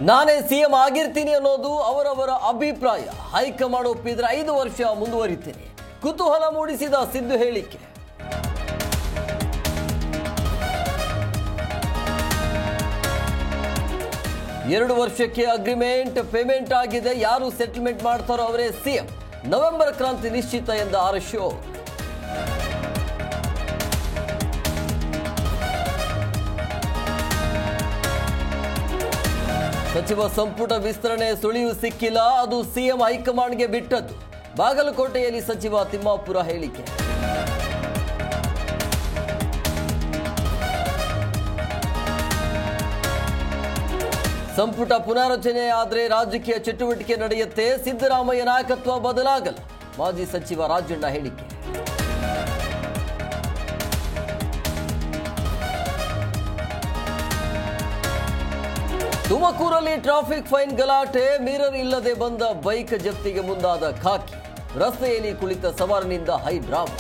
ನಾನೇ ಸಿಎಂ ಆಗಿರ್ತೀನಿ ಅನ್ನೋದು ಅವರವರ ಅಭಿಪ್ರಾಯ. ಹೈಕಮಾಂಡ್ ಒಪ್ಪಿದ್ರೆ 5 ವರ್ಷ ಮುಂದುವರಿತೀನಿ. ಕುತೂಹಲ ಮೂಡಿಸಿದ ಸಿದ್ದು ಹೇಳಿಕೆ. ಎರಡು ವರ್ಷಕ್ಕೆ ಅಗ್ರಿಮೆಂಟ್ ಪೇಮೆಂಟ್ ಆಗಿದೆ. ಯಾರು ಸೆಟಲ್ಮೆಂಟ್ ಮಾಡ್ತಾರೋ ಅವರೇ ಸಿಎಂ. ನವೆಂಬರ್ ಕ್ರಾಂತಿ ನಿಶ್ಚಿತ ಎಂದ ಅಶೋಕ್. ಸಚಿವ ಸಂಪುಟ ವಿಸ್ತರಣೆ ಸುಳಿವು ಸಿಕ್ಕಿಲ್ಲ. ಅದು ಸಿಎಂ ಹೈಕಮಾಂಡ್ಗೆ ಬಿಟ್ಟದ್ದು. ಬಾಗಲಕೋಟೆಯಲ್ಲಿ ಸಚಿವ ತಿಮ್ಮಾಪುರ ಹೇಳಿಕೆ. ಸಂಪುಟ ಪುನಾರಚನೆ ಆದರೆ ರಾಜಕೀಯ ಚಟುವಟಿಕೆ ನಡೆಯುತ್ತೆ. ಸಿದ್ದರಾಮಯ್ಯ ನಾಯಕತ್ವ ಬದಲಾಗಲ್ಲ. ಮಾಜಿ ಸಚಿವ ರಾಜಣ್ಣ ಹೇಳಿಕೆ. ತುಮಕೂರಲ್ಲಿ ಟ್ರಾಫಿಕ್ ಫೈನ್ ಗಲಾಟೆ. ಮಿರರ್ ಇಲ್ಲದೆ ಬಂದ ಬೈಕ್ ಜಪ್ತಿಗೆ ಮುಂದಾದ ಖಾಕಿ. ರಸ್ತೆಯಲ್ಲಿ ಕುಳಿತ ಸವಾರನಿಂದ ಹೈ ಡ್ರಾಮಾ.